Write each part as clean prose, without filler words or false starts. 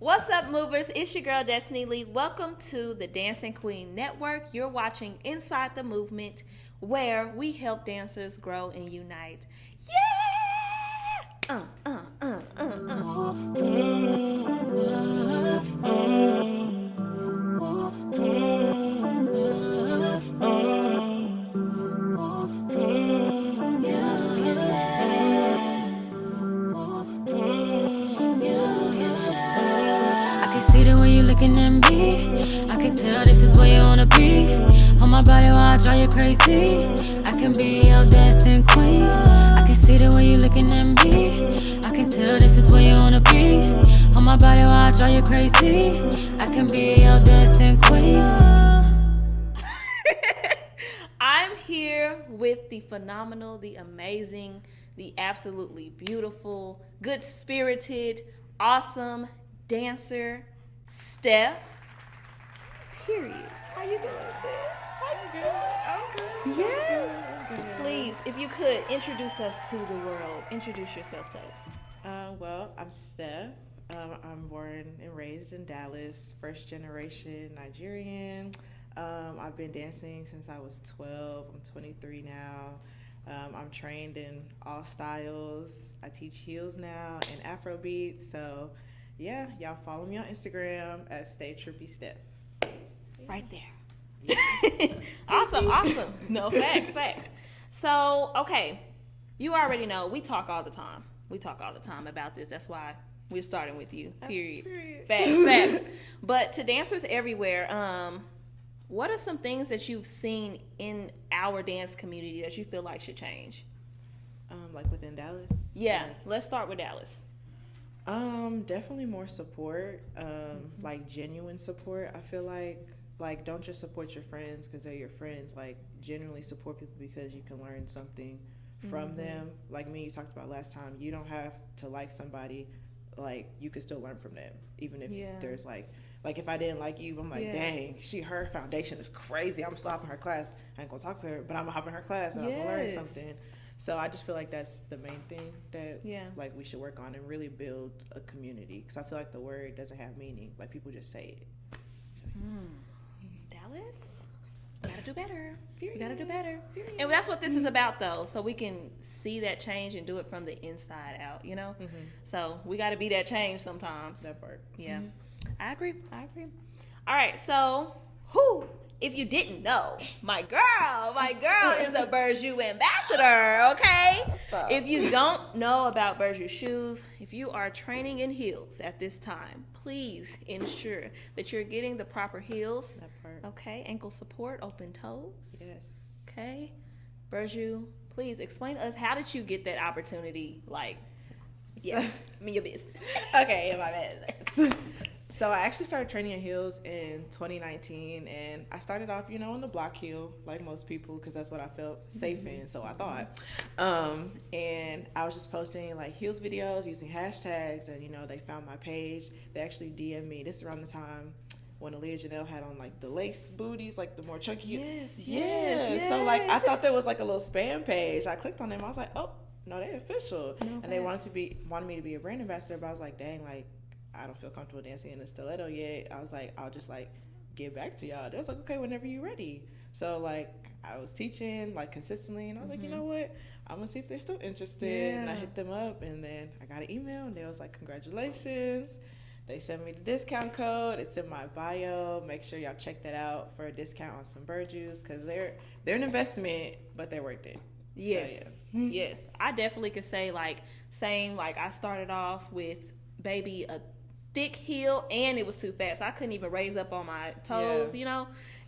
What's up, movers? It's your girl, Destiny Lee. Welcome to the Dancing Queen Network. You're watching Inside the Movement, where we help dancers grow and unite. Yeah! See the way you looking at me, I can tell this is where you wanna be. On my body while I drive you crazy, I can be your dancing queen. I can see the way you looking at me, I can tell this is where you wanna be. On my body while I drive you crazy, I can be your dancing queen. I'm here with the phenomenal, the amazing, the absolutely beautiful, good-spirited, awesome dancer, Steph. Period. How you doing, Steph? I'm good. Yes. I'm good. Please, if you could, introduce us to the world. Introduce yourself to us. Well, I'm Steph. I'm born and raised in Dallas, first generation Nigerian. I've been dancing since I was 12. I'm 23 now. I'm trained in all styles. I teach heels now and Afrobeat. So, yeah, y'all follow me on Instagram at Stay Trippy Steph. Right there. Awesome. No, facts. So, okay, you already know we talk all the time. About this. That's why we're starting with you. Period. Facts. But to dancers everywhere, what are some things that you've seen in our dance community that you feel like should change? Like within Dallas? Yeah, let's start with Dallas. Definitely more support, like genuine support. I feel like don't just support your friends because they're your friends. Like genuinely support people because you can learn something from them. Like me, you talked about last time. You don't have to like somebody. Like you can still learn from them, even if there's like if I didn't like you, I'm like, dang, her foundation is crazy. I'm stopping her class. I ain't gonna talk to her, but I'm gonna hop in her class and I'm gonna learn something. So I just feel like that's the main thing that like we should work on and really build a community, because I feel like the word doesn't have meaning. Like people just say it. Dallas, you gotta do better. You gotta do better. And that's what this is about, though, so we can see that change and do it from the inside out, you know? So we gotta be that change sometimes. That part. Yeah. I agree. All right, so if you didn't know, my girl is a Burju ambassador, okay? If you don't know about Burju shoes, if you are training in heels at this time, please ensure that you're getting the proper heels. That part. Okay, ankle support, open toes. Yes. Okay, Burju, please explain to us, how did you get that opportunity? Like, your business. Okay, my business. So I actually started training in heels in 2019, and I started off, on the block heel, like most people, because that's what I felt safe in, so I thought. And I was just posting like heels videos using hashtags, and they found my page. They actually DM'd me. This is around the time when Aaliyah Janelle had on like the lace booties, like the more chunky. Yes. So like I thought there was like a little spam page. I clicked on them. I was like, oh no, they're official. And they wanted me to be a brand ambassador, but I was like, dang, like I don't feel comfortable dancing in a stiletto yet. I was like, I'll just like get back to y'all. They was like, okay, whenever you're ready. So like I was teaching like consistently, and I was like, you know what? I'm gonna see if they're still interested. And I hit them up, and then I got an email, and they was like, congratulations. They sent me the discount code. It's in my bio. Make sure y'all check that out for a discount on some Burjus, because they're an investment, but they're worth it. Yes. So, yeah. Yes. I definitely could say I started off with baby a thick heel, and it was too fast. I couldn't even raise up on my toes,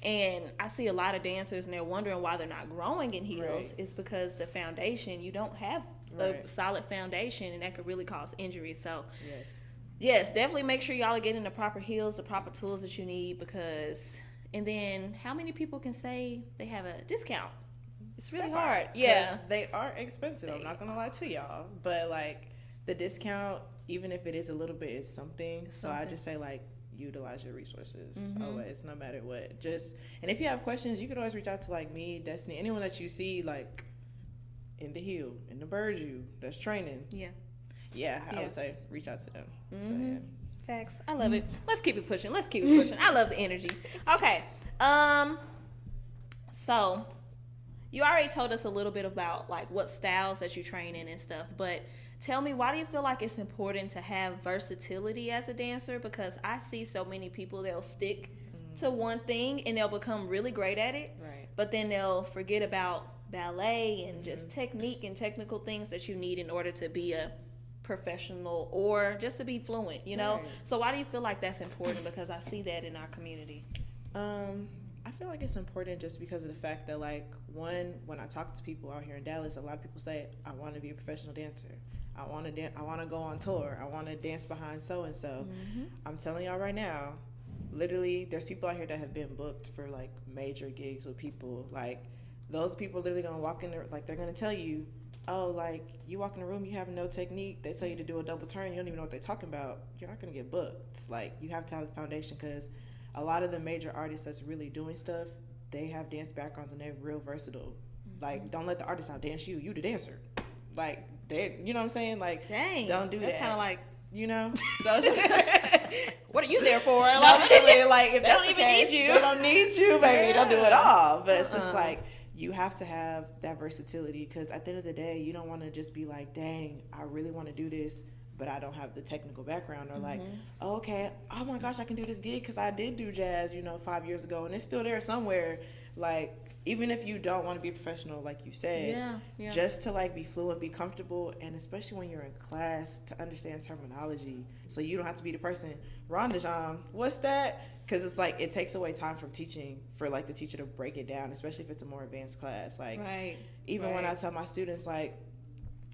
and I see a lot of dancers and they're wondering why they're not growing in heels. Right. It's because the foundation, you don't have a solid foundation, and that could really cause injuries. So yes, definitely make sure y'all are getting the proper heels, the proper tools that you need, and then how many people can say they have a discount? It's really hard. Yeah. They are expensive. I'm not going to lie to y'all. But, like, the discount, even if it is a little bit, is something. So I just say, like, utilize your resources always, no matter what. And if you have questions, you can always reach out to, like, me, Destiny, anyone that you see, like, in the heel, in the Burju, that's training. Yeah. Yeah, I would say reach out to them. Mm-hmm. So, facts. I love it. Let's keep it pushing. I love the energy. Okay. So you already told us a little bit about like what styles that you train in and stuff, but tell me, why do you feel like it's important to have versatility as a dancer? Because I see so many people, they'll stick to one thing and they'll become really great at it, Right. but then they'll forget about ballet and just technique and technical things that you need in order to be a professional or just to be fluent, you know? Right. So why do you feel like that's important? Because I see that in our community. I feel like it's important just because of the fact that, like, one, when I talk to people out here in Dallas, a lot of people say, I want to be a professional dancer. I want to go on tour. I want to dance behind so-and-so. I'm telling y'all right now, literally, there's people out here that have been booked for, like, major gigs with people. Like, those people literally going to walk in there, like, they're going to tell you, oh, like, you walk in the room, you have no technique. They tell you to do a double turn. You don't even know what they're talking about. You're not going to get booked. Like, you have to have the foundation, because a lot of the major artists that's really doing stuff, they have dance backgrounds and they're real versatile. Like, don't let the artist outdance you. You the dancer. Like, they, you know what I'm saying? Like, Dang, don't do that. That's kind of like, you know? So it's just, what are you there for? no, Like, literally, like, if they that's don't the even case, need you. they don't need you, baby. Yeah. Don't do it all. But it's just like, you have to have that versatility, because at the end of the day, you don't want to just be like, dang, I really want to do this, but I don't have the technical background, or like, oh, okay, oh my gosh, I can do this gig because I did do jazz, 5 years ago, and it's still there somewhere. Like, even if you don't want to be a professional, like you said, just to like be fluent, be comfortable, and especially when you're in class, to understand terminology, so you don't have to be the person, Rondejam, what's that? Because it's like, it takes away time from teaching for like the teacher to break it down, especially if it's a more advanced class. Like, even when I tell my students, like,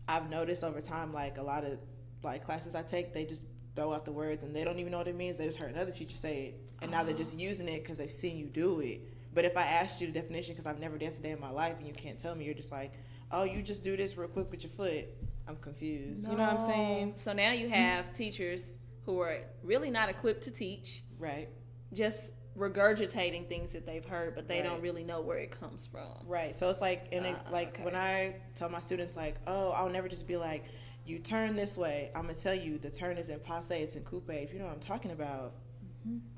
I've noticed over time, like, a lot of like classes I take, they just throw out the words and they don't even know what it means. They just heard another teacher say it, and now they're just using it because they've seen you do it. But if I asked you the definition, because I've never danced a day in my life, and you can't tell me, you're just like, oh, you just do this real quick with your foot. I'm confused. No. You know what I'm saying? So now you have teachers who are really not equipped to teach. Right. Just regurgitating things that they've heard, but they don't really know where it comes from. Right. So it's like, and it's like when I tell my students, like, oh, I'll never just be like, you turn this way. I'm going to tell you the turn is in passe, it's in coupe. If you know what I'm talking about,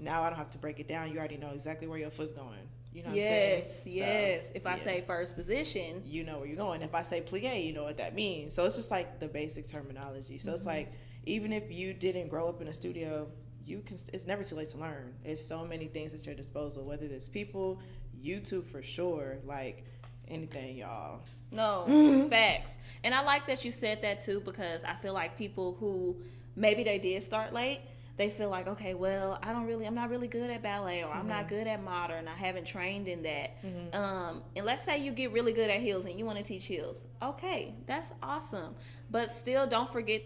now I don't have to break it down. You already know exactly where your foot's going. You know what I'm saying? Yes. If I say first position, you know where you're going. If I say plie, you know what that means. So it's just like the basic terminology. So it's like, even if you didn't grow up in a studio, you can. It's never too late to learn. It's so many things at your disposal, whether it's people, YouTube for sure, like anything, y'all. No, facts. And I like that you said that too, because I feel like people who maybe they did start late, they feel like, okay, well, I'm not really good at ballet, or I'm not good at modern. I haven't trained in that. And let's say you get really good at heels and you want to teach heels. Okay, that's awesome. But still, don't forget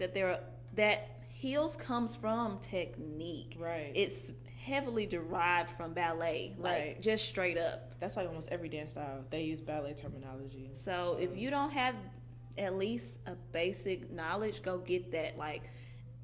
that heels comes from technique. Right. It's heavily derived from ballet, like just straight up. That's like almost every dance style. They use ballet terminology. So if you don't have at least a basic knowledge, go get that. Like,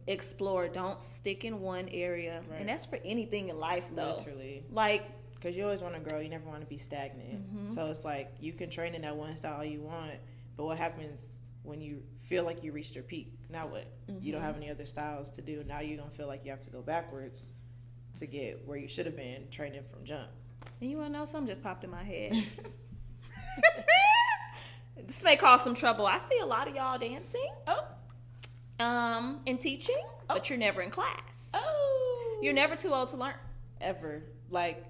explore. Don't stick in one area. And that's for anything in life, though. Literally. Like, because you always want to grow. You never want to be stagnant. So it's like, you can train in that one style you want, but what happens when you feel like you reached your peak? Now what? You don't have any other styles to do. Now you're going to feel like you have to go backwards to get where you should have been training from jump. And you want to know, something just popped in my head. This may cause some trouble. I see a lot of y'all dancing. And teaching, but you're never in class. You're never too old to learn. Ever. Like,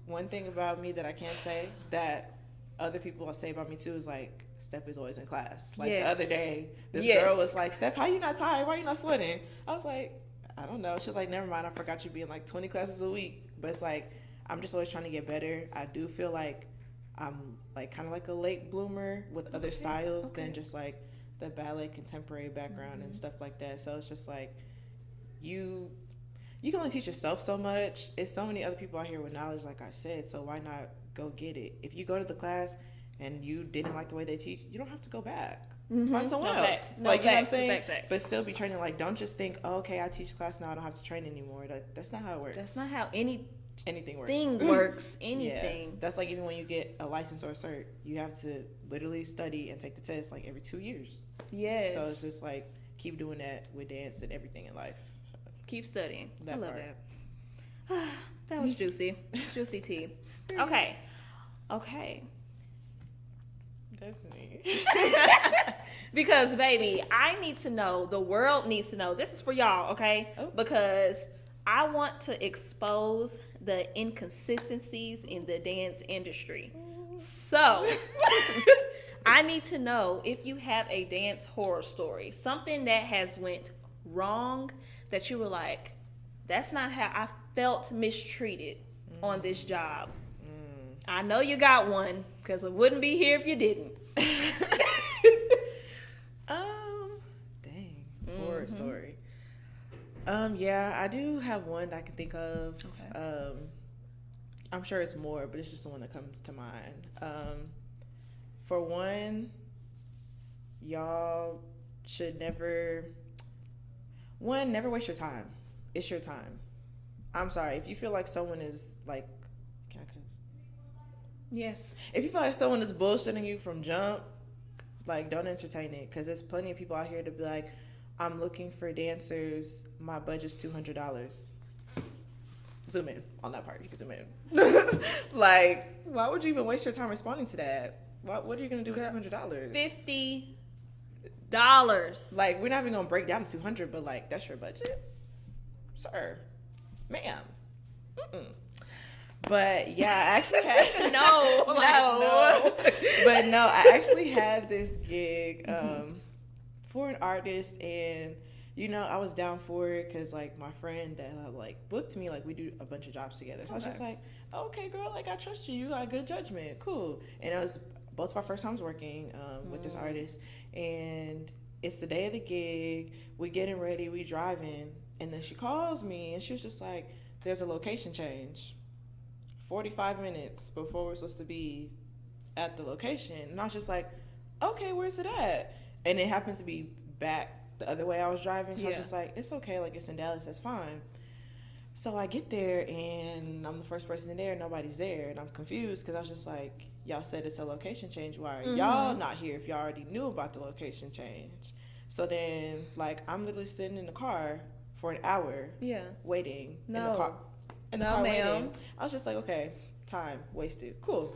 one thing about me that I can't say that other people will say about me too is like, Steph is always in class. Like, the other day, this girl was like, Steph, how you not tired? Why you not sweating? I was like, I don't know. She was like, never mind, I forgot you being like 20 classes a week. But it's like, I'm just always trying to get better. I do feel like I'm like kind of like a late bloomer with other styles than just like the ballet contemporary background and stuff like that. So it's just like, you can only teach yourself so much. It's so many other people out here with knowledge, like I said, so why not go get it? If you go to the class and you didn't like the way they teach, you don't have to go back. Find someone else. You know what I'm saying? But still be training. Like, don't just think, oh, okay, I teach class now, I don't have to train anymore. That's not how it works. That's not how anything works. Anything. Yeah. That's like, even when you get a license or a cert, you have to literally study and take the test like every 2 years. Yes. So it's just like, keep doing that with dance and everything in life. Keep studying. That I love part. that. That was juicy. Juicy tea. Okay. Definitely. Because, baby, I need to know, the world needs to know. This is for y'all, okay? Oh. Because I want to expose the inconsistencies in the dance industry. So, I need to know if you have a dance horror story, something that has went wrong, that you were like, that's not how I felt mistreated on this job. I know you got one, because it wouldn't be here if you didn't. Horror story. Yeah, I do have one that I can think of. Okay. I'm sure it's more, but it's just the one that comes to mind. For one, y'all should never waste your time. It's your time. I'm sorry. If you feel like someone is like, can I cuss? Yes. If you feel like someone is bullshitting you from jump, like, don't entertain it. Because there's plenty of people out here to be like, I'm looking for dancers. My budget's $200. Zoom in on that part. You can zoom in. Like, why would you even waste your time responding to that? What are you going to do with $200? $50. Like, we're not even going to break down to 200, but, like, that's your budget? Sir. Ma'am. Mm-mm. But, yeah, I actually had... No. But, no, I actually had this gig for an artist, and, you know, I was down for it because, like, my friend that, like, booked me, like, we do a bunch of jobs together. So I was just like, okay, girl, like, I trust you. You got good judgment. Cool. And it was both of our first times working with this artist, and it's the day of the gig. We getting ready. We driving, and then she calls me, and she was just like, there's a location change. 45 minutes before we're supposed to be at the location. And I was just like, okay, where's it at? And it happened to be back the other way I was driving. So I was just like, it's okay. Like, it's in Dallas. That's fine. So I get there, and I'm the first person there. Nobody's there. And I'm confused because I was just like, y'all said it's a location change. Why are y'all not here if y'all already knew about the location change? So then, like, I'm literally sitting in the car for an hour waiting in the car. Ma'am. Waiting. I was just like, okay, time wasted. Cool.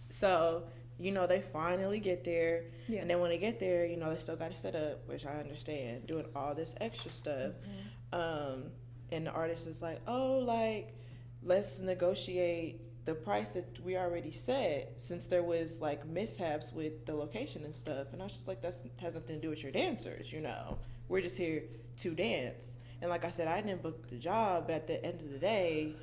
So, you know, they finally get there. Yeah. And then when they get there, you know, they still got to set up, which I understand, doing all this extra stuff. And the artist is like, oh, like, let's negotiate the price that we already set, since there was, like, mishaps with the location and stuff. And I was just like, that has nothing to do with your dancers, you know. We're just here to dance. And like I said, I didn't book the job. At the end of the day,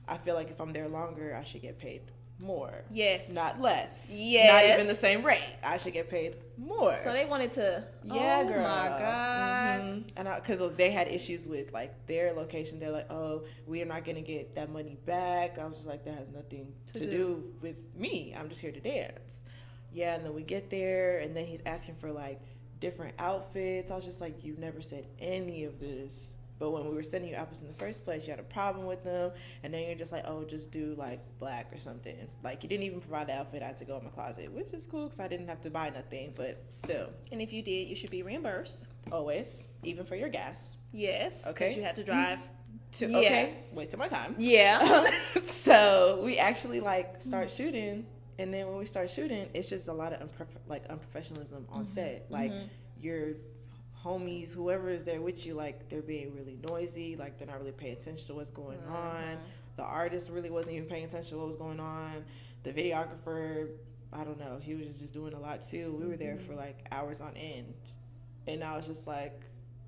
I feel like if I'm there longer, I should get paid more. Yes. Not less. Yes. Not even the same rate. I should get paid more. So they wanted to. Yeah, girl. Oh my God. And because they had issues with, like, their location. They're like, oh, we are not going to get that money back. I was just like, that has nothing to do with me. I'm just here to dance. Yeah, and then we get there, and then he's asking for, like, different outfits. I was just like, you never said any of this. But when we were sending you outfits in the first place, you had a problem with them. And then you're just like, oh, just do, like, black or something. Like, you didn't even provide the outfit. I had to go in my closet, which is cool because I didn't have to buy nothing. But still. And if you did, you should be reimbursed. Always. Even for your gas. Yes. Okay. Because you had to drive. Okay. Wasted my time. Yeah. So we actually, like, start shooting. And then when we start shooting, it's just a lot of unprofessionalism on set. Like, you're... homies, whoever is there with you, like, they're being really noisy, like, they're not really paying attention to what's going on. The artist really wasn't even paying attention to what was going on. The videographer, I don't know, he was just doing a lot too. We were there for, like, hours on end, and I was just like,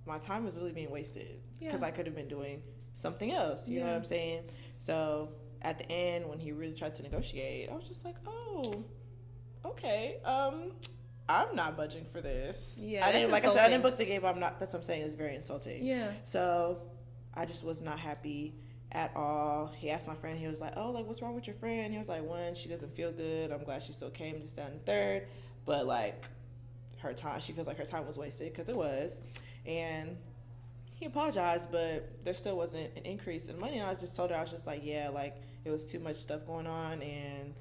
my time was really being wasted because I could have been doing something else, you know what I'm saying? So at the end, when he really tried to negotiate, I was just like, oh, okay, I'm not budging for this. Yeah, I didn't, like I said, I didn't book the game, but I'm not. That's what I'm saying. It's very insulting. Yeah. So I just was not happy at all. He asked my friend. He was like, "Oh, like, what's wrong with your friend?" He was like, "One, she doesn't feel good. I'm glad she still came. This, that, and the third. But, like, her time, she feels like her time was wasted because it was." And he apologized, but there still wasn't an increase in money. And I just told her, I was just like, yeah, like, it was too much stuff going on, and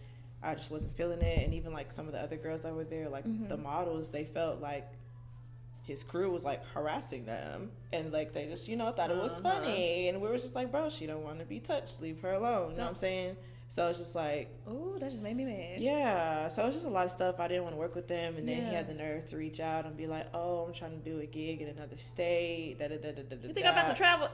I just wasn't feeling it. And even, like, some of the other girls that were there, like, the models, they felt like his crew was like harassing them, and like they just thought it was funny, and we were just like, bro, she don't want to be touched, leave her alone. You know what I'm saying? So it's just like, ooh, that just made me mad. Yeah, so it's just a lot of stuff. I didn't want to work with them, and then he had the nerve to reach out and be like, oh, I'm trying to do a gig in another state. You think I'm about to travel?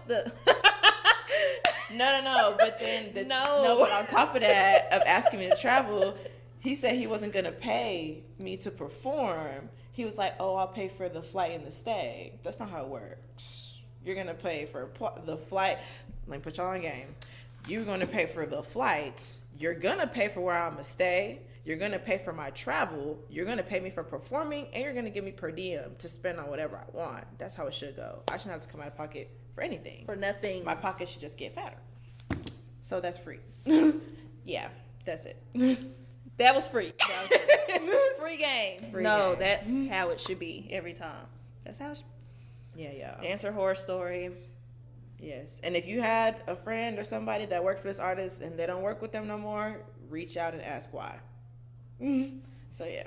No. But then but on top of that, of asking me to travel, he said he wasn't gonna pay me to perform. He was like, oh, I'll pay for the flight and the stay. That's not how it works. You're gonna pay for the flight. Let me put y'all on game. You're gonna pay for the flights. You're gonna pay for where I'm gonna stay. You're gonna pay for my travel. You're gonna pay me for performing, and you're gonna give me per diem to spend on whatever I want. That's how it should go. I shouldn't have to come out of pocket for anything. For nothing. My pocket should just get fatter. So that's free. Yeah, that's it. That was free. Free game. That's how it should be every time. That's how it should be. Yeah. Dancer horror story. Yes. And if you had a friend or somebody that worked for this artist and they don't work with them no more, reach out and ask why. So, yeah.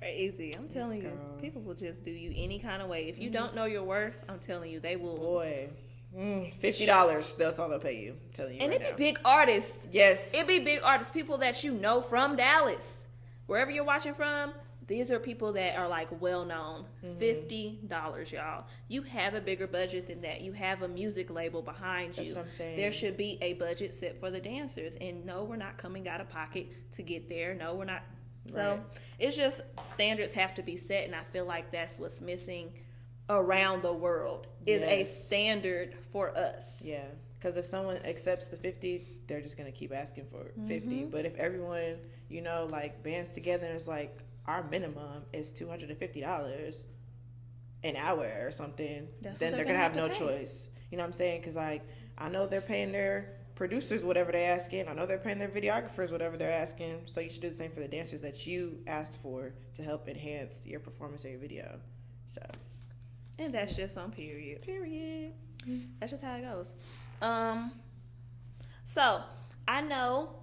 Crazy. I'm telling you, people will just do you any kind of way. If you don't know your worth, I'm telling you, they will. Boy. $50. That's all they'll pay you. I'm telling you. And right it now. be big artists. Yes. It be big artists, people that you know from Dallas. Wherever you're watching from, these are people that are like well known. $50, y'all. You have a bigger budget than that. You have a music label behind you. That's what I'm saying. There should be a budget set for the dancers. And no, we're not coming out of pocket to get there. No, we're not. So it's just standards have to be set, and I feel like that's what's missing around the world is a standard for us. Yeah, because if someone accepts the 50, they're just gonna keep asking for 50. But if everyone, like bands together, and it's like our minimum is $250 an hour or something, then they're gonna have no choice. You know what I'm saying? Because like I know they're paying their producers whatever they're asking. I know they're paying their videographers whatever they're asking. So you should do the same for the dancers that you asked for to help enhance your performance of your video. So. And that's just on period. That's just how it goes. So I know.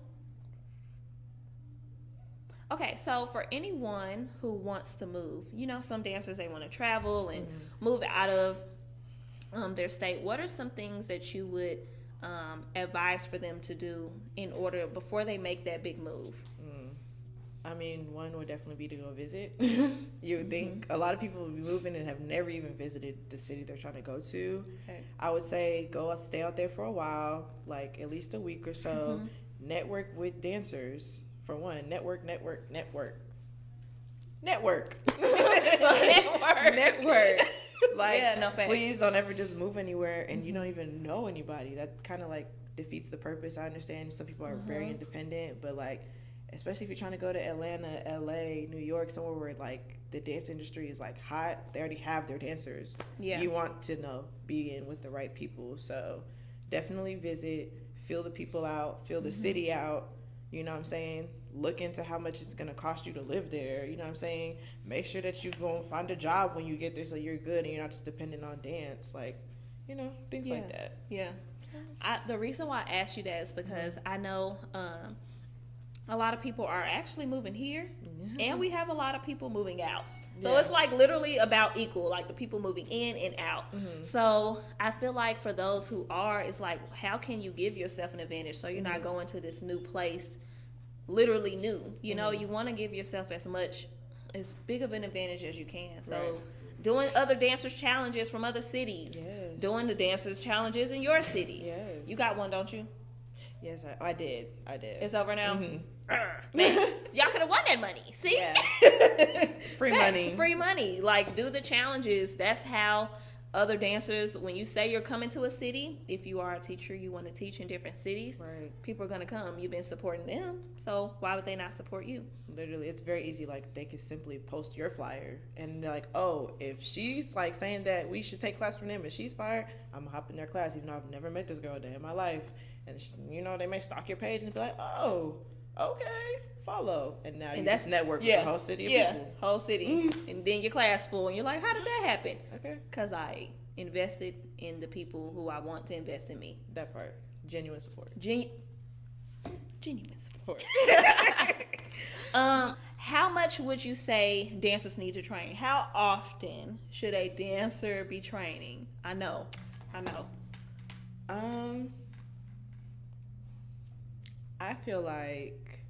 Okay, so for anyone who wants to move, some dancers, they want to travel and move out of their state. What are some things that you would advise for them to do in order before they make that big move? I mean, one would definitely be to go visit. You would think a lot of people will be moving and have never even visited the city they're trying to go to. Okay. I would say stay out there for a while, like at least a week or so. Network with dancers, for one. Network. Like, please don't ever just move anywhere and you don't even know anybody. That kind of like defeats the purpose. I understand some people are very independent, but like, especially if you're trying to go to Atlanta, LA, New York, somewhere where like the dance industry is like hot, they already have their dancers. Yeah. You want to be in with the right people. So definitely visit, feel the people out, feel the city out. You know what I'm saying? Look into how much it's going to cost you to live there. You know what I'm saying? Make sure that you go and find a job when you get there so you're good and you're not just dependent on dance. Like, things like that. Yeah. The reason why I asked you that is because I know a lot of people are actually moving here, and we have a lot of people moving out. So it's like literally about equal, like the people moving in and out. So I feel like for those who are, it's like, how can you give yourself an advantage so you're not going to this new place literally new? You want to give yourself as big of an advantage as you can. So doing other dancers challenges from other cities, doing the dancers challenges in your city. You got one, don't you? Yes, I did. It's over now? Man, y'all could have won that money. See? Yeah. Free money. Like, do the challenges. That's how other dancers, when you say you're coming to a city, if you are a teacher, you want to teach in different cities, people are going to come. You've been supporting them, so why would they not support you? Literally, it's very easy. Like, they could simply post your flyer, and they're like, oh, if she's like saying that we should take class from them and she's fired, I'm gonna hop in their class, even though I've never met this girl a day in my life. And they may stalk your page and be like, oh, okay, follow, and now you just network with the whole city of people. Whole city. And then your class full, and you're like, how did that happen? Okay, because I invested in the people who I want to invest in me. That part. Genuine support. Genuine support. How much would you say dancers need to train? How often should a dancer be training? I know. I feel like,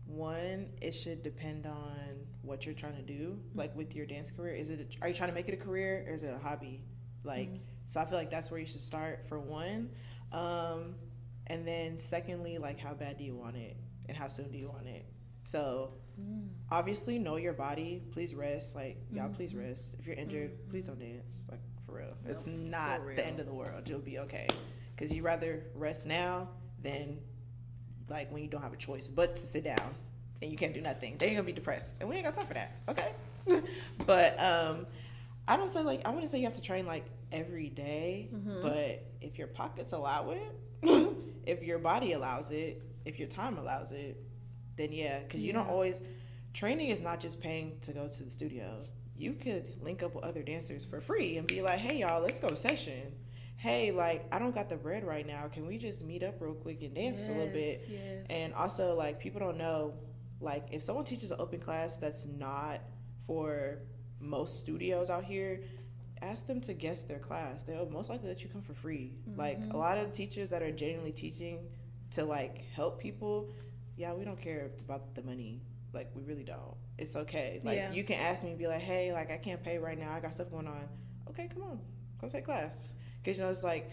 one, it should depend on what you're trying to do, like with your dance career. Are you trying to make it a career, or is it a hobby? Like, so I feel like that's where you should start, for one. And then secondly, like, how bad do you want it, and how soon do you want it? So obviously, know your body. Please rest. Like, y'all, please rest. If you're injured, please don't dance. Like, for real. It's not the end of the world. You'll be okay. Because you rather rest now than, like, when you don't have a choice but to sit down and you can't do nothing. Then you're going to be depressed. And we ain't got time for that. Okay? But I wouldn't say you have to train, like, every day. But if your pockets allow it, if your body allows it, if your time allows it, then yeah. Because you don't always... Training is not just paying to go to the studio. You could link up with other dancers for free and be like, hey, y'all, let's go to session. Hey, like, I don't got the bread right now. Can we just meet up real quick and dance a little bit? Yes. And also, like, people don't know, like, if someone teaches an open class that's not for most studios out here, ask them to guest their class. They'll most likely let you come for free. Like, a lot of teachers that are genuinely teaching to, like, help people, yeah, we don't care about the money. Like, we really don't. It's okay. Like, you can ask me and be like, hey, like, I can't pay right now. I got stuff going on. Okay, come on. Come take class. Because, you know, it's like,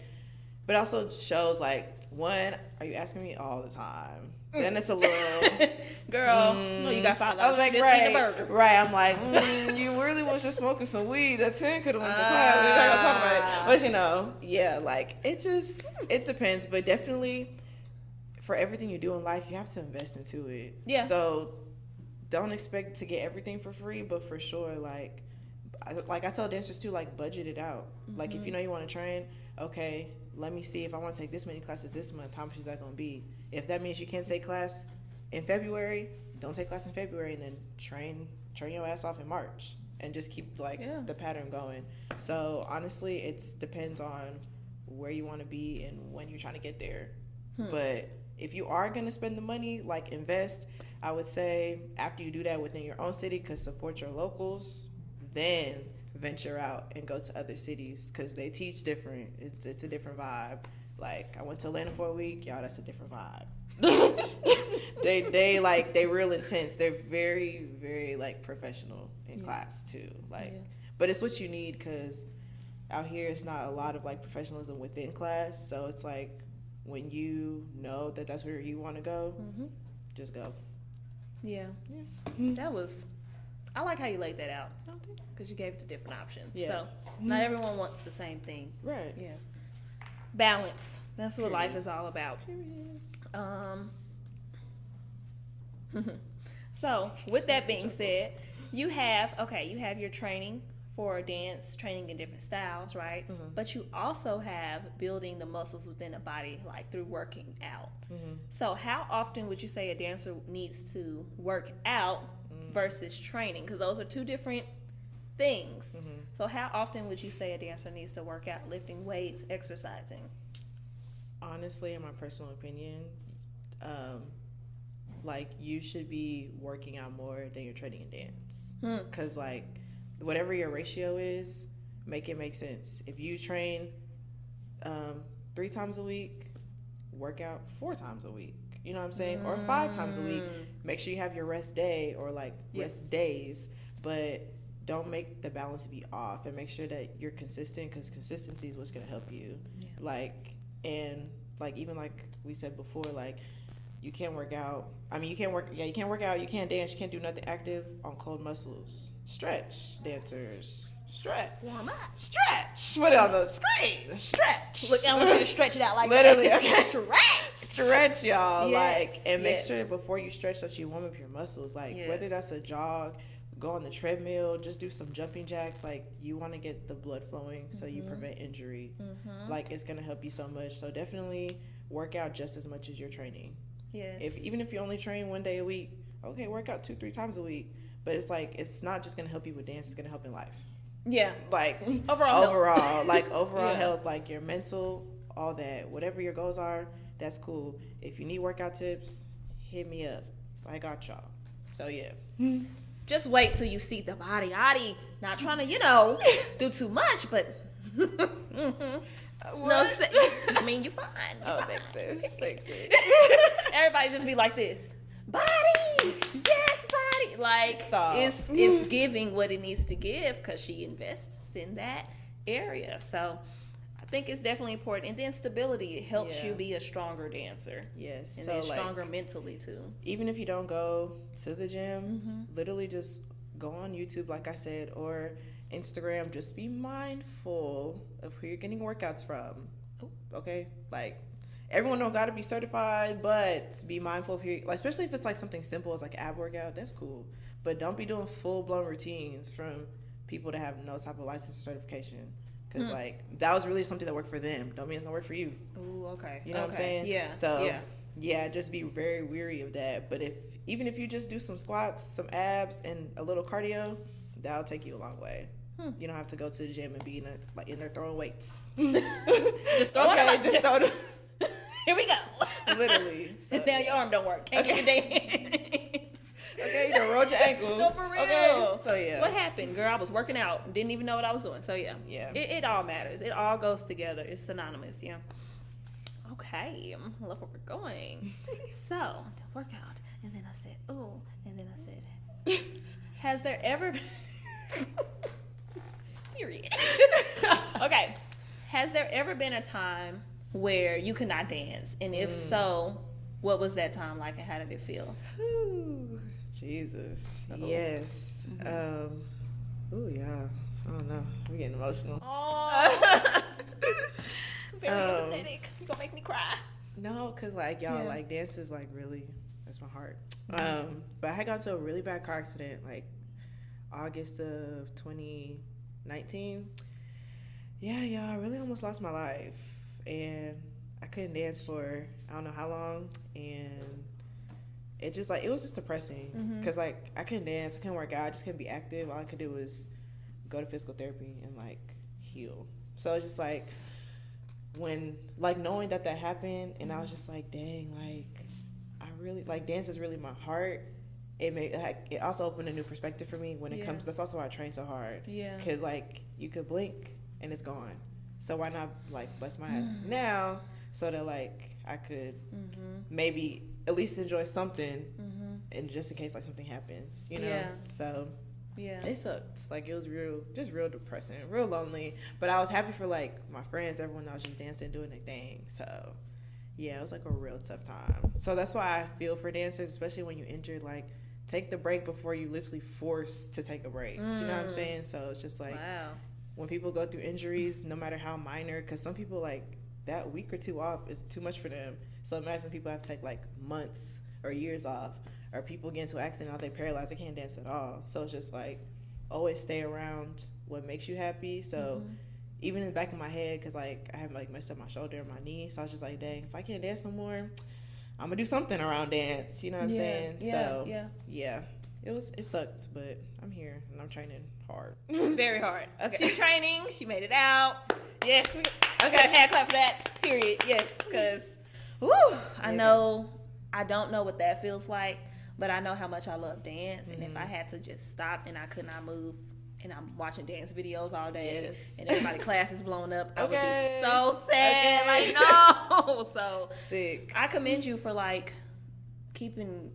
but it also shows, like, one, are you asking me all the time? Then it's a little, girl, no, you got $5. I was like, just right, eat a burger. right. I'm like, you really was just smoking some weed. That 10 could have went to class. We're not gonna talk about it. But, you know, yeah, like, it depends. But definitely, for everything you do in life, you have to invest into it. Yeah. So, don't expect to get everything for free, but for sure, like I tell dancers too, like, budget it out. Like, if you know you want to train, okay, let me see if I want to take this many classes this month, how much is that going to be? If that means you can't take class in February, don't take class in February, and then train your ass off in March, and just keep, like, the pattern going. So honestly, it depends on where you want to be and when you're trying to get there. But if you are going to spend the money, like, invest, I would say after you do that within your own city, because support your locals, then venture out and go to other cities, because they teach different. It's a different vibe. Like, I went to Atlanta for a week. Y'all, that's a different vibe. they real intense. They're very, very, like, professional in class too. Like, but it's what you need, because out here it's not a lot of, like, professionalism within class. So it's like, when you know that that's where you want to go, just go. Yeah. That was, I like how you laid that out, because you gave it the different options. So not everyone wants the same thing. Right. Yeah. Balance. That's what life is all about. So with that being said, you have your training for dance, training in different styles, right? But you also have building the muscles within the body, like through working out. So how often would you say a dancer needs to work out versus training? Because those are two different things. So how often would you say a dancer needs to work out, lifting weights, exercising? Honestly, in my personal opinion, like, you should be working out more than you're training in dance. Because, like, whatever your ratio is, make it make sense. If you train 3 times a week, work out 4 times a week. You know what I'm saying? Or 5 times a week. Make sure you have your rest day, or, like, rest days. But don't make the balance be off, and make sure that you're consistent, because consistency is what's going to help you. Like, and, like, even like we said before, like, you can't work out. I mean, you can't work out, you can't dance, you can't do nothing active on cold muscles. Stretch, dancers. Stretch. Warm up. Stretch. Put it on the screen. Stretch. Look, I want you to stretch it out like literally, that. Okay. Stretch. Stretch, y'all. Yes, like, and make sure before you stretch that you warm up your muscles. Like, whether that's a jog, go on the treadmill, just do some jumping jacks. Like, you want to get the blood flowing so you prevent injury. Like, it's going to help you so much. So definitely work out just as much as you're training. Yes. Even if you only train 1 day a week, okay, work out 2-3 times a week. But it's like, it's not just going to help you with dance, it's going to help in life. Yeah. Like, overall health. Like, overall health, like, your mental, all that, whatever your goals are, that's cool. If you need workout tips, hit me up. I got y'all. So yeah. Just wait till you see the body. Adi, not trying to, do too much, but I mean, you're fine. Thanks, sis. Thanks, sis. Everybody just be like this. Body, yes, body. Like, Stop. It's giving what it needs to give because she invests in that area. So I think it's definitely important. And then stability, it helps you be a stronger dancer. Yes. And so then stronger mentally too. Even if you don't go to the gym, literally just go on YouTube, like I said, or Instagram. Just be mindful of who you're getting workouts from. Okay? Like, everyone don't got to be certified, but be mindful of who, like, especially if it's like something simple as like ab workout, that's cool. But don't be doing full-blown routines from people that have no type of license or certification. Because, like, that was really something that worked for them. Don't mean it's going to work for you. Ooh, okay. You know what I'm saying? Yeah. So, yeah, just be very weary of that. But even if you just do some squats, some abs, and a little cardio, that'll take you a long way. You don't have to go to the gym and be in there throwing weights. Just throw it up. Just throw it. Here we go. Literally. So, now your arm don't work. Can't get your dance. Okay, you done rolled your ankle. No, for real. Okay, so yeah. What happened, girl? I was working out. Didn't even know what I was doing. So yeah. Yeah. It all matters. It all goes together. It's synonymous. Yeah. Okay. I love where we're going. So, the workout. And then I said, ooh. And then I said, has there ever been... Period. Okay. Has there ever been a time where you could not dance? And if so, what was that time like and how did it feel? Ooh, Jesus. Uh-oh. Yes. Ooh, yeah. I don't know. I'm getting emotional. Oh. Very empathetic. You're going to make me cry. No, because, like, y'all, like, dance is, like, really, that's my heart. But I had got into a really bad car accident, like, August of 2019. Yeah, y'all, I really almost lost my life. And I couldn't dance for I don't know how long. And it just, like, it was just depressing. Because, like, I couldn't dance. I couldn't work out. I just couldn't be active. All I could do was go to physical therapy and, like, heal. So it's just, like, when, like, knowing that happened, and I was just like, dang, like, I really, like, dance is really my heart. It made, like, it also opened a new perspective for me when it comes, that's also why I train so hard. Yeah. Because, like, you could blink and it's gone. So why not, like, bust my ass now so that, like, I could maybe at least enjoy something and just in case, like, something happens, you know? Yeah. So, yeah. It sucked. Like, it was real depressing, real lonely. But I was happy for, like, my friends, everyone that was just dancing, doing their thing. So, yeah, it was, like, a real tough time. So that's why I feel for dancers, especially when you're injured, like, take the break before you literally forced to take a break. You know what I'm saying? So it's just, like, when people go through injuries, no matter how minor, because some people, like, that week or two off is too much for them. So imagine people have to take, like, months or years off, or people get into an accident, now they're paralyzed, they can't dance at all. So it's just, like, always stay around what makes you happy. So even in the back of my head, because, like, I have, like, messed up my shoulder and my knee, so I was just like, dang, if I can't dance no more, I'm gonna do something around dance. You know what I'm saying? Yeah, so yeah. It sucked, but I'm here and I'm training hard. Very hard. Okay. She's training. She made it out. Yes. Okay. Hand clap for that. Period. Yes. Because, I know. I don't know what that feels like, but I know how much I love dance. And if I had to just stop and I could not move, and I'm watching dance videos all day, and everybody's class is blown up, I would be so sad. Like, no. So sick. I commend you for, like, keeping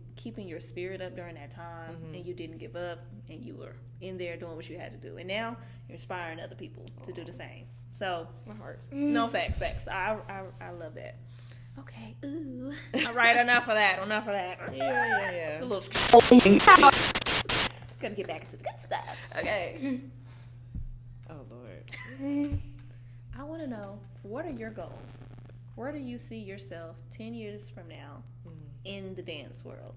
your spirit up during that time, and you didn't give up, and you were in there doing what you had to do, and now you're inspiring other people to do the same. So my heart. No, facts. I love that. Okay. Ooh. All right. Enough of that. Yeah. A little. Gonna get back into the good stuff. Okay. Oh Lord. I want to know, what are your goals? Where do you see yourself 10 years from now in the dance world?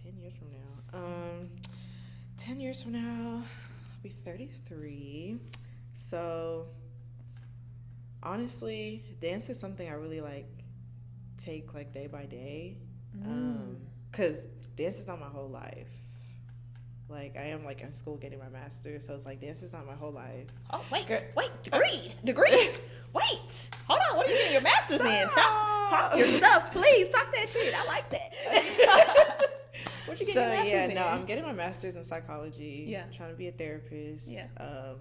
10 years from now. 10 years from now, I'll be 33. So, honestly, dance is something I really, like, take, like, day by day. Because dance is not my whole life. Like, I am, like, in school getting my master's, so it's like, dance is not my whole life. Oh, wait, degree. Wait, hold on. What are you getting your master's in? Talk your stuff, please. Talk that shit. I like that. What you getting your master's in? I'm getting my master's in psychology. Yeah. I'm trying to be a therapist. Yeah.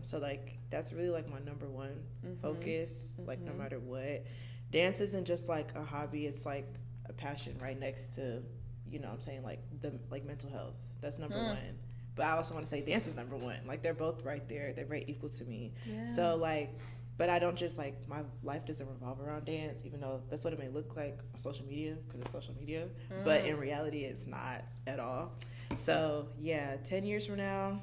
So like that's really like my number one focus. Like no matter what, dance isn't just like a hobby. It's like a passion right next to, you know what I'm saying, like the like mental health. That's number one. But I also want to say dance is number one. Like they're both right there. They're very equal to me. Yeah. So like, but I don't just like, my life doesn't revolve around dance, even though that's what it may look like on social media because it's social media. But in reality, it's not at all. So yeah, 10 years from now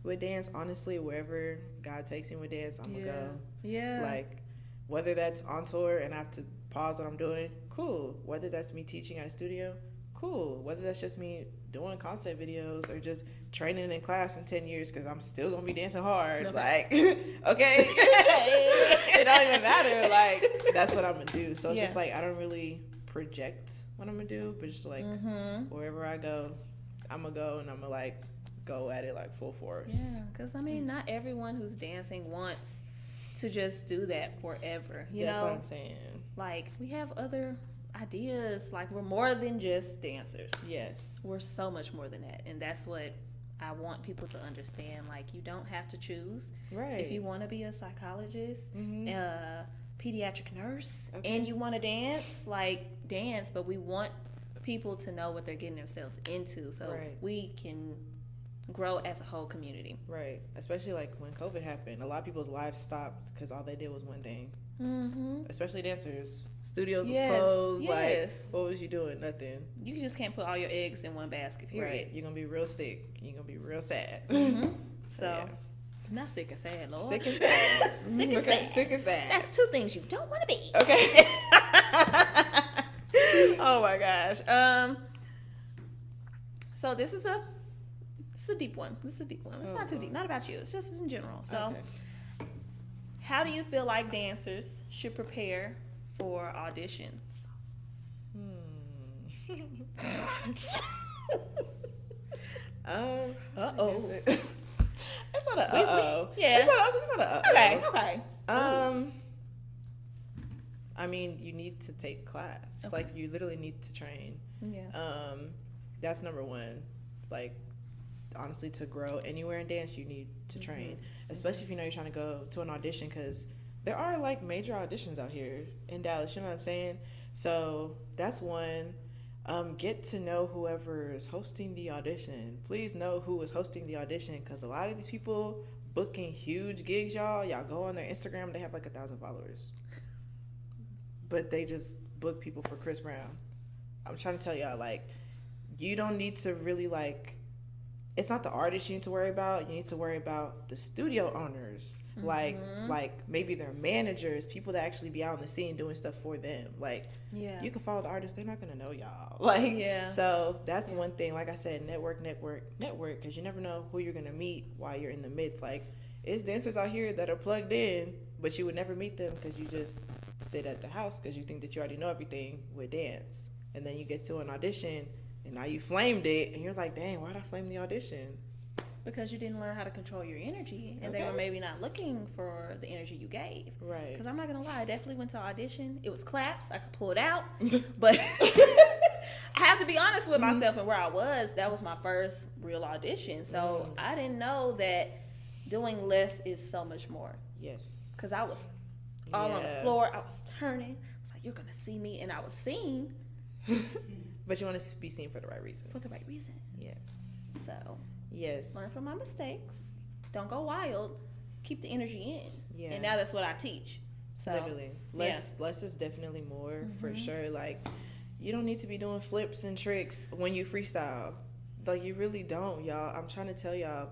with dance, honestly, wherever God takes me with dance, I'm gonna go. Yeah. Like whether that's on tour and I have to pause what I'm doing, cool. Whether that's me teaching at a studio, cool. Whether that's just me doing concept videos or just training in class in 10 years because I'm still gonna be dancing hard. Like, okay, it don't even matter. Like, that's what I'm gonna do. So it's just like I don't really project what I'm gonna do, but just like wherever I go, I'm gonna go and I'm gonna like go at it like full force. Yeah, because I mean, not everyone who's dancing wants to just do that forever. You That's know, what I'm saying. like we have other ideas. Like we're more than just dancers. Yes. We're so much more than that, and that's what I want people to understand. Like you don't have to choose. Right. If you want to be a psychologist, pediatric nurse, and you want to dance, like dance. But we want people to know what they're getting themselves into, so we can grow as a whole community. Right. Especially like when COVID happened, a lot of people's lives stopped because all they did was one thing. Especially dancers. Studios was closed. Like, what was you doing? Nothing. You just can't put all your eggs in one basket, period. Right. You're gonna be real sick. You're gonna be real sad. So not sick and sad, Lord. Sick and sad. Sick and sad. Sick and sad. That's two things you don't want to be. Okay. Oh my gosh. So this is a deep one. This is a deep one. It's not too deep. Not about you. It's just in general. So how do you feel like dancers should prepare for auditions? Uh-oh. It's not a uh-oh. Yeah. It's not a uh-oh. Okay. I mean, you need to take class. Like, you literally need to train. Yeah. That's number one. Like, honestly, to grow anywhere in dance, you need to train. Especially if you know you're trying to go to an audition, because there are, like, major auditions out here in Dallas. You know what I'm saying? So, that's one. Get to know whoever is hosting the audition. Please know who is hosting the audition, because a lot of these people booking huge gigs, y'all go on their Instagram, they have like 1,000 followers, but they just book people for Chris Brown. I'm trying to tell y'all, like, you don't need to really, like, it's not the artist you need to worry about. You need to worry about the studio owners, like maybe their managers, people that actually be out on the scene doing stuff for them. Like, you can follow the artist, they're not gonna know y'all. Like, so that's one thing. Like I said, network, because you never know who you're gonna meet while you're in the midst. Like, it's dancers out here that are plugged in, but you would never meet them because you just sit at the house because you think that you already know everything with dance, and then you get to an audition. And now you flamed it, and you're like, dang, why'd I flame the audition? Because you didn't learn how to control your energy, and they were maybe not looking for the energy you gave. Right. Because I'm not going to lie, I definitely went to audition. It was claps. I could pull it out. But I have to be honest with myself and where I was. That was my first real audition. So I didn't know that doing less is so much more. Yes. Because I was all on the floor. I was turning. I was like, you're going to see me. And I was seen. But you want to be seen for the right reasons. For the right reason. Yes. So. Yes. Learn from my mistakes. Don't go wild. Keep the energy in. Yeah. And now that's what I teach. So. Literally. Less is definitely more, for sure. Like, you don't need to be doing flips and tricks when you freestyle. Like, you really don't, y'all. I'm trying to tell y'all,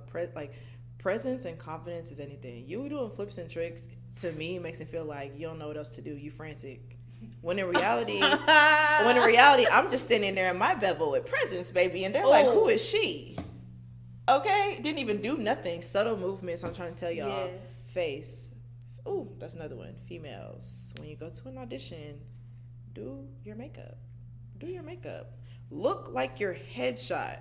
presence and confidence is anything. You doing flips and tricks, to me, makes it feel like you don't know what else to do. You frantic. When in reality, I'm just standing there in my bevel with presence, baby, and they're like, "Who is she?" Okay, didn't even do nothing. Subtle movements. I'm trying to tell y'all. Yes. Face. Ooh, that's another one. Females. When you go to an audition, do your makeup. Look like your headshot.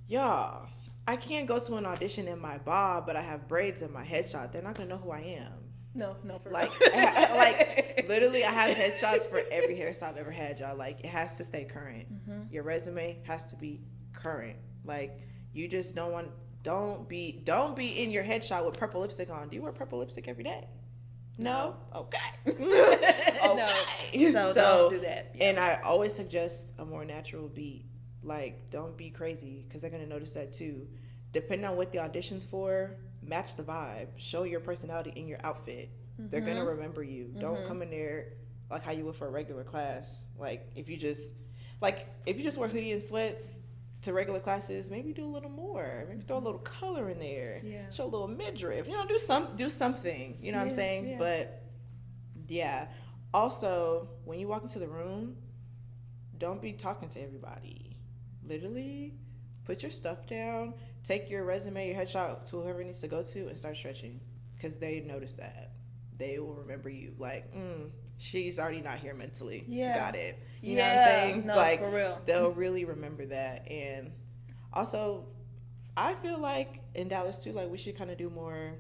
Y'all, I can't go to an audition in my bob, but I have braids in my headshot. They're not gonna know who I am. No, for Like, real. like literally, I have headshots for every hairstyle I've ever had, y'all. Like, it has to stay current. Your resume has to be current. Like, you just don't be in your headshot with purple lipstick on. Do you wear purple lipstick every day? No? Okay. Okay. No. So don't do that. Yeah. And I always suggest a more natural beat. Like, don't be crazy, because they're going to notice that too. Depending on what the audition's for, match the vibe. Show your personality in your outfit. They're going to remember you. Don't come in there like how you would for a regular class. Like, if you just wear hoodie and sweats to regular classes, maybe do a little more. Maybe throw a little color in there. Yeah. Show a little midriff. You know, do something. You know what I'm saying? Yeah. But yeah. Also, when you walk into the room, don't be talking to everybody. Literally, put your stuff down. Take your resume, your headshot to whoever it needs to go to, and start stretching, because they notice that. They will remember you. Like, she's already not here mentally. Yeah. Got it. You know what I'm saying? No, like, for real. They'll really remember that. And also, I feel like in Dallas too, like, we should kind of do more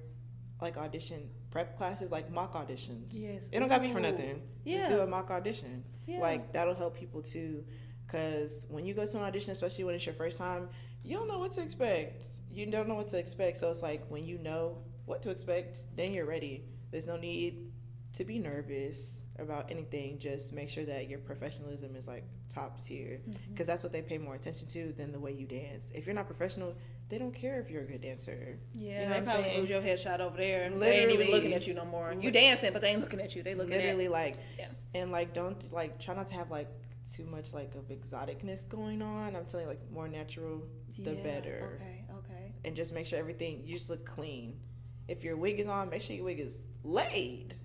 like audition prep classes, like mock auditions. Yes. It don't gotta be for nothing. Yeah. Just do a mock audition. Yeah. Like, that'll help people too. Because when you go to an audition, especially when it's your first time, you don't know what to expect. You don't know what to expect. So it's like, when you know what to expect, then you're ready. There's no need to be nervous about anything. Just make sure that your professionalism is like top tier, because that's what they pay more attention to than the way you dance. If you're not professional, they don't care if you're a good dancer. Yeah, you know they what probably I'm saying? move your headshot over there. They ain't Literally. even looking at you no more. You dancing, but they ain't looking at you. They looking Literally, at like, yeah. And like, don't like, try not to have like too much like of exoticness going on. I'm telling you, like, more natural, the better. Okay. And just make sure everything, you just look clean. If your wig is on, make sure your wig is laid.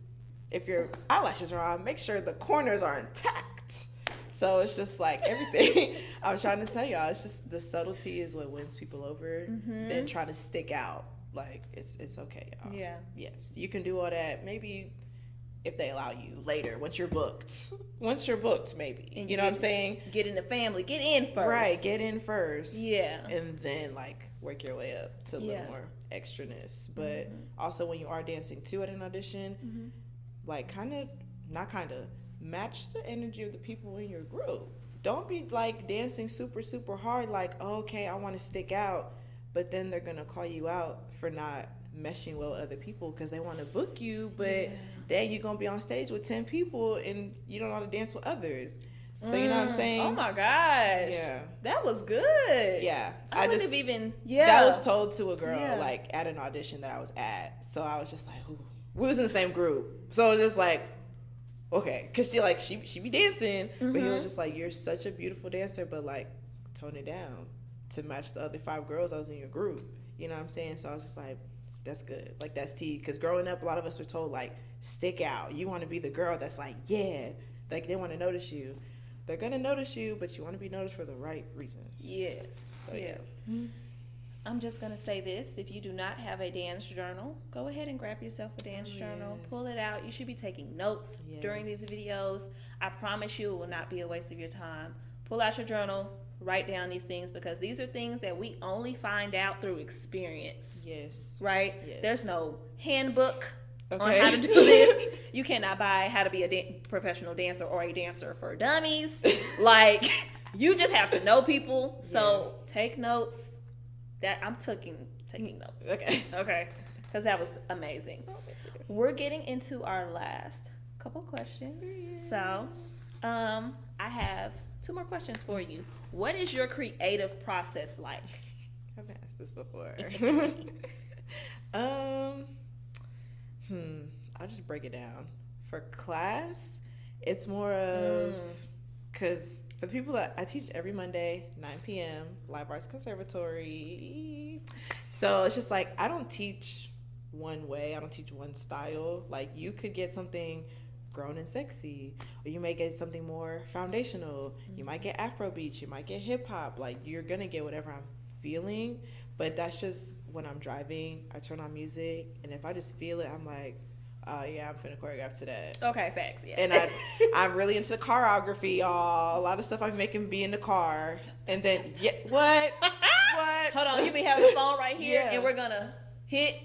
If your eyelashes are on, make sure the corners are intact. So it's just like everything. I was trying to tell y'all, it's just the subtlety is what wins people over than trying to stick out. Like, it's okay, y'all. Yeah. Yes, you can do all that. Maybe if they allow you later, once you're booked. Once you're booked, maybe. And you know what I'm saying? Get in the family. Get in first. Right, get in first. Yeah. And then, like, work your way up to a little more extraness. But also, when you are dancing too at an audition, like, match the energy of the people in your group. Don't be like dancing super, super hard, like, oh, okay, I want to stick out, but then they're going to call you out for not meshing well with other people because they want to book you, but then you're going to be on stage with 10 people and you don't know how to dance with others. So you know what I'm saying? Oh my gosh. Yeah. That was good. Yeah. I wouldn't have even, That was told to a girl, Yeah. like, at an audition that I was at. So I was just like, ooh. We was in the same group. So I was just like, okay. Because she be dancing. But he was just like, you're such a beautiful dancer, but, like, tone it down to match the other 5 girls I was in your group. You know what I'm saying? So I was just like, that's good. Like, that's tea. Because growing up, a lot of us were told, like, stick out. You want to be the girl that's like, yeah. Like, they want to notice you. They're going to notice you, but you want to be noticed for the right reasons. Yes. So, yes. I'm just going to say this. If you do not have a dance journal, go ahead and grab yourself a dance journal. Yes. Pull it out. You should be taking notes during these videos. I promise you it will not be a waste of your time. Pull out your journal. Write down these things, because these are things that we only find out through experience. Yes. Right? Yes. There's no handbook on Okay. how to do this. You cannot buy How to Be a Professional Dancer or a Dancer for Dummies. Like, you just have to know people. So take notes. That I'm taking notes. Okay. Okay. Because that was amazing. We're getting into our last couple questions. So, I have 2 more questions for you. What is your creative process like? I've asked this before. I'll just break it down. For class, it's more of, because for the people that I teach every Monday, 9 p.m., Live Arts Conservatory. So it's just like, I don't teach one way. I don't teach one style. Like, you could get something grown and sexy, or you may get something more foundational. You might get Afro beats, you might get hip hop. Like, you're gonna get whatever I'm feeling. But that's just when I'm driving, I turn on music, and if I just feel it, I'm like, oh yeah, I'm finna choreograph to that. Okay, facts, yeah. And I'm really into choreography, y'all. A lot of stuff I'm making be in the car. And then, what? What? Hold on, you be having the phone right here, Yeah. and we're gonna hit,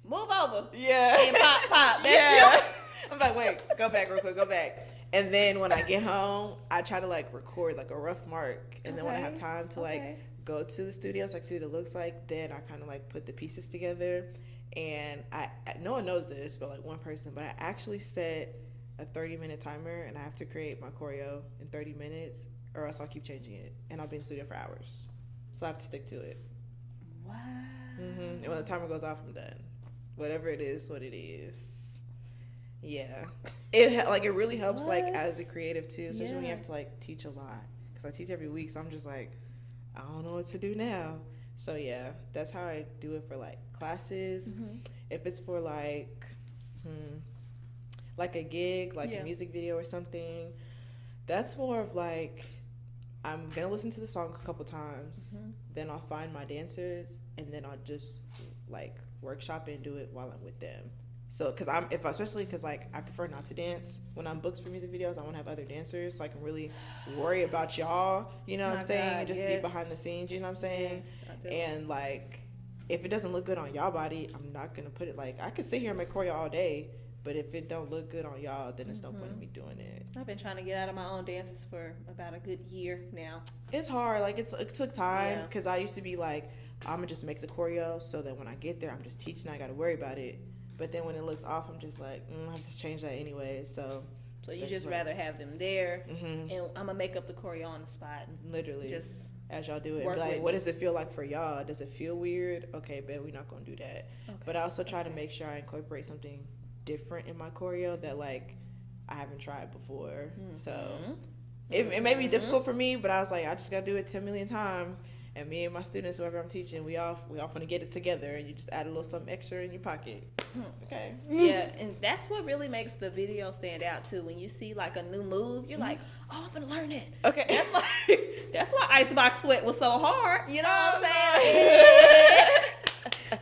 move over, Yeah. and pop. That's Yeah. like, wait, go back real quick, go back. And then when I get home, I try to like record like a rough mark. And then when I have time to like go to the studio, so I can see what it looks like, then I kind of like put the pieces together. And no one knows this, but like one person, but I actually set a 30-minute timer, and I have to create my choreo in 30 minutes, or else I'll keep changing it, and I'll be in the studio for hours. So I have to stick to it. Wow. And when the timer goes off, I'm done. Whatever it is, what it is. Yeah, it really helps like as a creative too, especially when you have to like teach a lot. Because I teach every week, so I'm just like, I don't know what to do now. So yeah, that's how I do it for like classes. If it's for like a gig, like a music video or something, that's more of like, I'm gonna listen to the song a couple times, then I'll find my dancers, and then I'll just like workshop and do it while I'm with them. So, especially because like I prefer not to dance when I'm booked for music videos. I want to have other dancers, so I can really worry about y'all. You know what I'm saying? And just be behind the scenes. You know what I'm saying? Yes, I do. And like, if it doesn't look good on y'all body, I'm not gonna put it. Like, I could sit here and make choreo all day, but if it don't look good on y'all, then there's no point in me doing it. I've been trying to get out of my own dances for about a good year now. It's hard. Like, it took time, because I used to be like, I'm gonna just make the choreo so that when I get there, I'm just teaching. I gotta worry about it. But then when it looks off, I'm just like, I have to change that anyway. So you just rather have them there, and I'm gonna make up the choreo on the spot. Literally, just as y'all do it. Work Like, with what me. does it feel like for y'all? Does it feel weird? Okay, bet we're not gonna do that. Okay. But I also try to make sure I incorporate something different in my choreo that like I haven't tried before. So it may be difficult for me, but I was like, I just gotta do it 10 million times. And me and my students, whoever I'm teaching, we all want to get it together, and you just add a little something extra in your pocket. Okay. Yeah, and that's what really makes the video stand out too. When you see like a new move, you're like, oh, I'm gonna learn it. Okay. That's why Icebox Sweat was so hard. You know what I'm saying?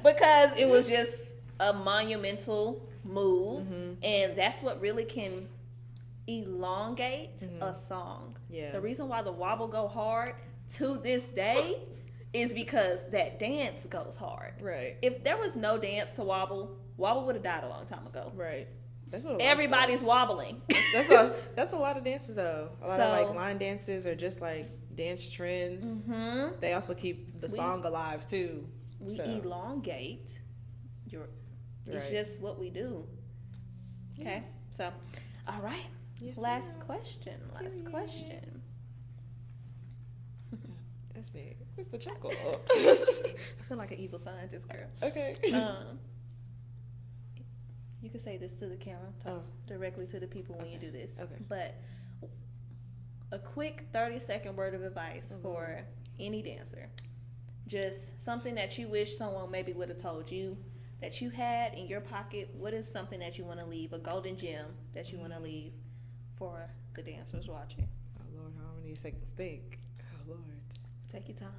Because it was just a monumental move, and that's what really can elongate a song. Yeah. The reason why the wobble go hard to this day is because that dance goes hard. Right. If there was no dance to wobble would have died a long time ago. Right. That's what everybody's wobbling. That's a lot of dances though. A lot of like line dances or just like dance trends. They also keep the song alive too. We elongate it's just what we do. Okay. So, all right. Yes, Last question. That's neat. It's the chuckle. I feel like an evil scientist girl. Okay. You can say this to the camera, talk directly to the people when you do this. Okay. But a quick 30-second word of advice for any dancer. Just something that you wish someone maybe would have told you that you had in your pocket. What is something that you want to leave, a golden gem that you want to leave for the dancers watching? Oh Lord, how many seconds think? Oh Lord. Take your time.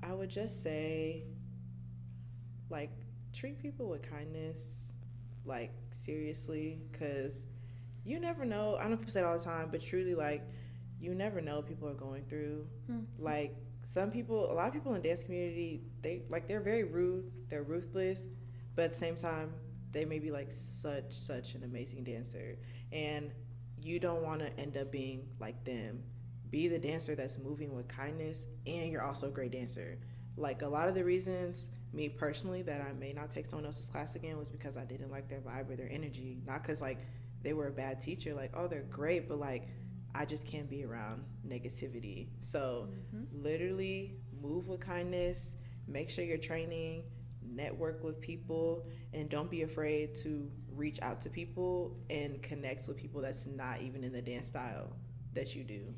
I would just say, like, treat people with kindness, like, seriously, because you never know. I know people say it all the time, but truly, like, you never know what people are going through. Like, a lot of people in the dance community, they're very rude, they're ruthless, but at the same time, they may be like such an amazing dancer, and you don't want to end up being like them. Be the dancer that's moving with kindness, and you're also a great dancer. Like, a lot of the reasons, me personally, that I may not take someone else's class again was because I didn't like their vibe or their energy. Not because like they were a bad teacher, like, oh, they're great, but like I just can't be around negativity. So literally move with kindness, make sure you're training, network with people, and don't be afraid to reach out to people and connect with people that's not even in the dance style that you do,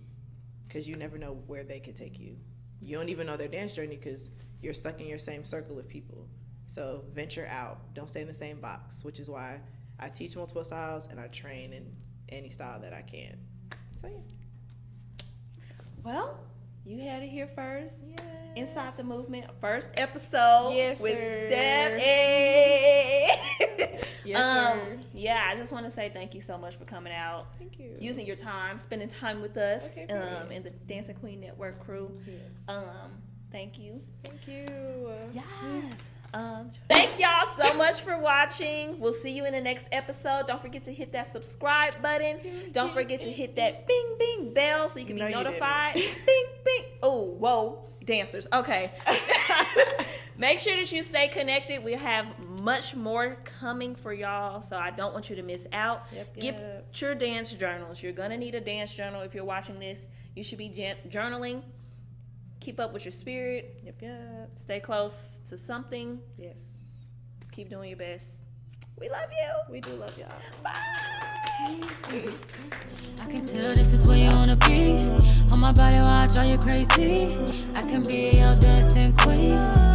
because you never know where they could take you. You don't even know their dance journey because you're stuck in your same circle of people. So venture out. Don't stay in the same box, which is why I teach multiple styles and I train in any style that I can. So yeah. Well, you had it here first. Yes. Inside the Movement, first episode Yes, with sir. Steph. Hey. Yes, sir. Yeah, I just want to say thank you so much for coming out. Thank you. Using your time, spending time with us, Okay, great. and the Dancing Queen Network crew. Yes. Thank you. Thank you. Yes. Thank y'all so much for watching. We'll see you in the next episode. Don't forget to hit that subscribe button. Don't forget to hit that bing bing bell so you can be notified. Bing bing. Oh, whoa. Dancers. Okay. Make sure that you stay connected. We have much more coming for y'all, so I don't want you to miss out. Get your dance journals. You're going to need a dance journal if you're watching this. You should be journaling. Keep up with your spirit. Yep. Stay close to something. Yes. Keep doing your best. We love you. We do love y'all. Bye. I can tell this is where you wanna be. On my body while I drive you crazy. I can be your dancing queen.